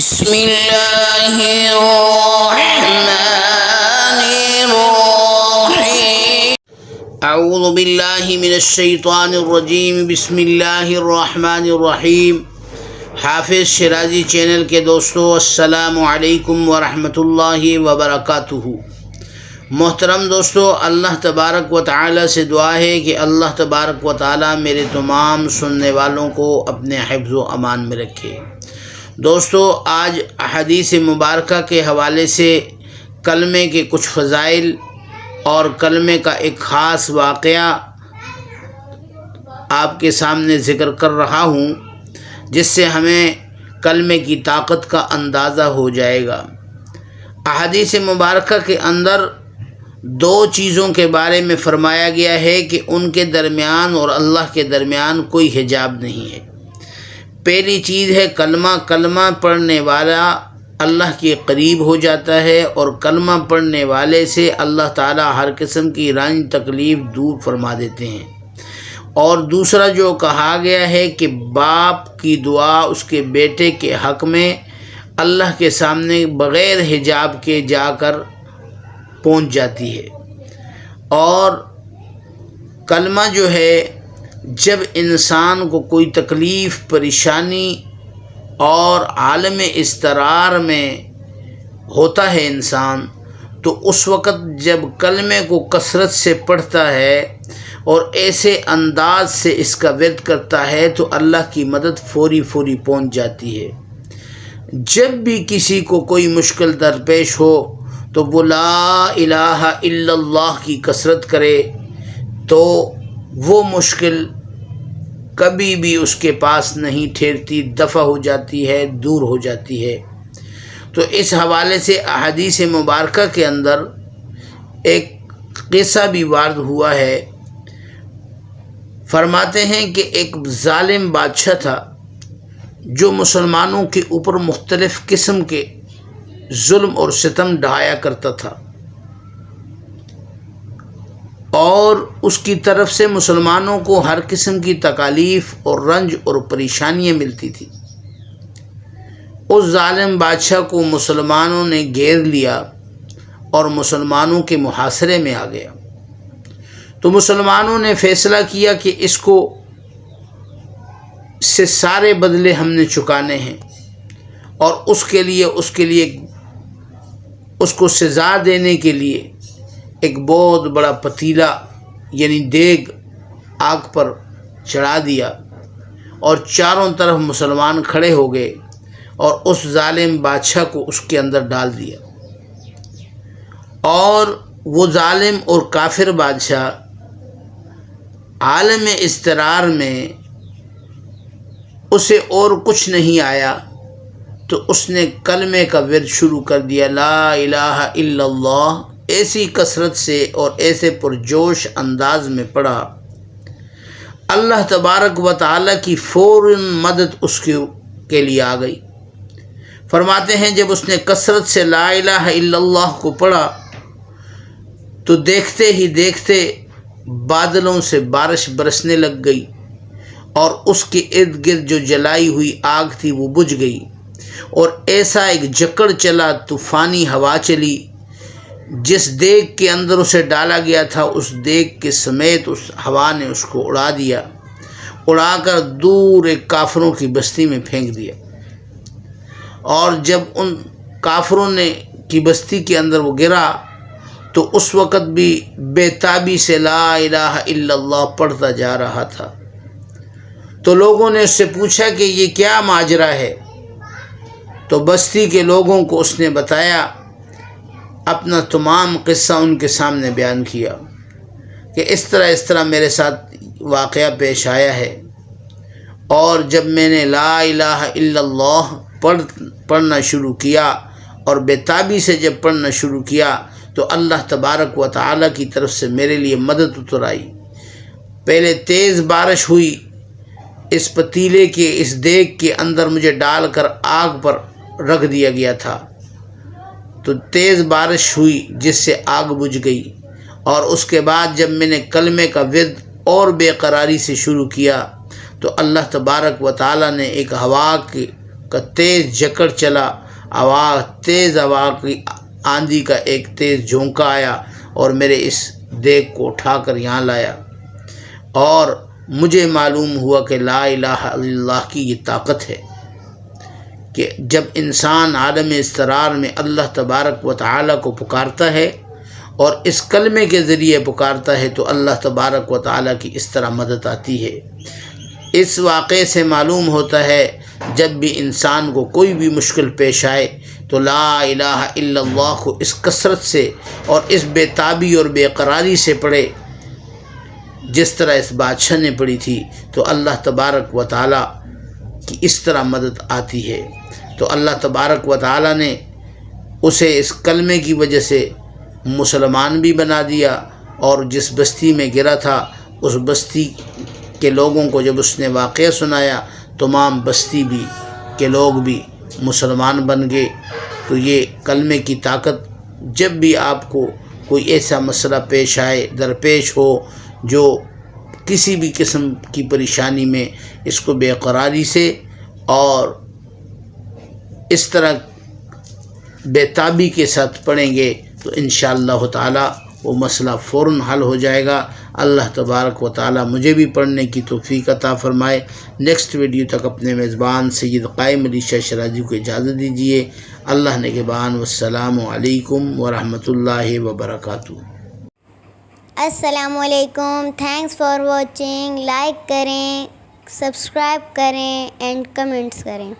بسم اللہ الرحمن الرحیم اعوذ باللہ من الشیطان الرجیم بسم اللہ الرحمن الرحیم۔ حافظ شیرازی چینل کے دوستو، السلام علیکم ورحمۃ اللہ وبرکاتہ۔ محترم دوستو، اللہ تبارک و تعالی سے دعا ہے کہ اللہ تبارک و تعالی میرے تمام سننے والوں کو اپنے حفظ و امان میں رکھے۔ دوستو، آج احادیث مبارکہ کے حوالے سے کلمے کے کچھ فضائل اور کلمے کا ایک خاص واقعہ آپ کے سامنے ذکر کر رہا ہوں، جس سے ہمیں کلمے کی طاقت کا اندازہ ہو جائے گا۔ احادیث مبارکہ کے اندر دو چیزوں کے بارے میں فرمایا گیا ہے کہ ان کے درمیان اور اللہ کے درمیان کوئی حجاب نہیں ہے۔ پہلی چیز ہے کلمہ۔ کلمہ پڑھنے والا اللہ کے قریب ہو جاتا ہے، اور کلمہ پڑھنے والے سے اللہ تعالیٰ ہر قسم کی رنج تکلیف دور فرما دیتے ہیں۔ اور دوسرا جو کہا گیا ہے کہ باپ کی دعا اس کے بیٹے کے حق میں اللہ کے سامنے بغیر حجاب کے جا کر پہنچ جاتی ہے۔ اور کلمہ جو ہے، جب انسان کو کوئی تکلیف، پریشانی اور عالم اضطرار میں ہوتا ہے انسان، تو اس وقت جب کلمے کو کثرت سے پڑھتا ہے اور ایسے انداز سے اس کا ورد کرتا ہے تو اللہ کی مدد فوری پہنچ جاتی ہے۔ جب بھی کسی کو کوئی مشکل درپیش ہو تو وہ لا الہ الا اللہ کی کثرت کرے تو وہ مشکل کبھی بھی اس کے پاس نہیں ٹھہرتی، دفع ہو جاتی ہے، دور ہو جاتی ہے۔ تو اس حوالے سے احادیث مبارکہ کے اندر ایک قصہ بھی وارد ہوا ہے۔ فرماتے ہیں کہ ایک ظالم بادشاہ تھا جو مسلمانوں کے اوپر مختلف قسم کے ظلم اور ستم ڈھایا کرتا تھا، اور اس کی طرف سے مسلمانوں کو ہر قسم کی تکالیف اور رنج اور پریشانیاں ملتی تھی۔ اس ظالم بادشاہ کو مسلمانوں نے گھیر لیا اور مسلمانوں کے محاصرے میں آ گیا۔ تو مسلمانوں نے فیصلہ کیا کہ اس کو سے سارے بدلے ہم نے چکانے ہیں، اور اس کے لیے اس کو سزا دینے کے لیے ایک بہت بڑا پتیلا یعنی دیگ آگ پر چڑھا دیا، اور چاروں طرف مسلمان کھڑے ہو گئے اور اس ظالم بادشاہ کو اس کے اندر ڈال دیا۔ اور وہ ظالم اور کافر بادشاہ عالم اضطرار میں اسے اور کچھ نہیں آیا تو اس نے کلمے کا ورد شروع کر دیا، لا الہ الا اللہ، ایسی کثرت سے اور ایسے پرجوش انداز میں پڑھا، اللہ تبارک و تعالیٰ کی فوراً مدد اس کے لیے آ گئی۔ فرماتے ہیں جب اس نے کثرت سے لا الہ الا اللہ کو پڑھا تو دیکھتے ہی دیکھتے بادلوں سے بارش برسنے لگ گئی، اور اس کے ارد گرد جو جلائی ہوئی آگ تھی وہ بجھ گئی، اور ایسا ایک جکڑ چلا، طوفانی ہوا چلی، جس دیگ کے اندر اسے ڈالا گیا تھا اس دیگ کے سمیت اس ہوا نے اس کو اڑا دیا، اڑا کر دور ایک کافروں کی بستی میں پھینک دیا۔ اور جب ان کافروں کی بستی کے اندر وہ گرا تو اس وقت بھی بے تابی سے لا الہ الا اللہ پڑھتا جا رہا تھا۔ تو لوگوں نے اس سے پوچھا کہ یہ کیا ماجرا ہے؟ تو بستی کے لوگوں کو اس نے بتایا، اپنا تمام قصہ ان کے سامنے بیان کیا کہ اس طرح میرے ساتھ واقعہ پیش آیا ہے، اور جب میں نے لا الہ الا اللہ پڑھنا شروع کیا اور بے تابی سے جب پڑھنا شروع کیا تو اللہ تبارک و تعالیٰ کی طرف سے میرے لیے مدد اتر آئی۔ پہلے تیز بارش ہوئی، اس پتیلے کے اس دیگ کے اندر مجھے ڈال کر آگ پر رکھ دیا گیا تھا، تو تیز بارش ہوئی جس سے آگ بجھ گئی، اور اس کے بعد جب میں نے کلمے کا ورد اور بے قراری سے شروع کیا تو اللہ تبارک و تعالیٰ نے ایک ہوا کے کا تیز جکڑ چلا، تیز ہوا کی آندھی کا ایک تیز جھونکا آیا اور میرے اس دیگ کو اٹھا کر یہاں لایا، اور مجھے معلوم ہوا کہ لا الہ الا اللہ کی یہ طاقت ہے کہ جب انسان عالم استقرار میں اللہ تبارک و تعالیٰ کو پکارتا ہے اور اس کلمے کے ذریعے پکارتا ہے تو اللہ تبارک و تعالیٰ کی اس طرح مدد آتی ہے۔ اس واقعے سے معلوم ہوتا ہے جب بھی انسان کو کوئی بھی مشکل پیش آئے تو لا الہ الا اللہ کو اس کثرت سے اور اس بے تابی اور بے قراری سے پڑھے جس طرح اس بادشاہ نے پڑھی تھی، تو اللہ تبارک و تعالیٰ کی اس طرح مدد آتی ہے۔ تو اللہ تبارک و تعالیٰ نے اسے اس کلمے کی وجہ سے مسلمان بھی بنا دیا، اور جس بستی میں گرا تھا اس بستی کے لوگوں کو جب اس نے واقعہ سنایا تمام بستی بھی کے لوگ بھی مسلمان بن گئے۔ تو یہ کلمے کی طاقت، جب بھی آپ کو کوئی ایسا مسئلہ پیش آئے، درپیش ہو، جو کسی بھی قسم کی پریشانی میں، اس کو بے قراری سے اور اس طرح بے تابی کے ساتھ پڑھیں گے تو انشاءاللہ تعالی وہ مسئلہ فوراً حل ہو جائے گا۔ اللہ تبارک و تعالی مجھے بھی پڑھنے کی توفیق عطا فرمائے۔ نیکسٹ ویڈیو تک اپنے میزبان سید قائم علی شاہ شیرازی کو اجازت دیجیے۔ اللہ نگہبان، والسلام علیکم ورحمۃ اللہ وبرکاتہ۔ السلام علیکم، تھینکس فار واچنگ۔ لائک کریں، سبسکرائب کریں اینڈ کمنٹس کریں۔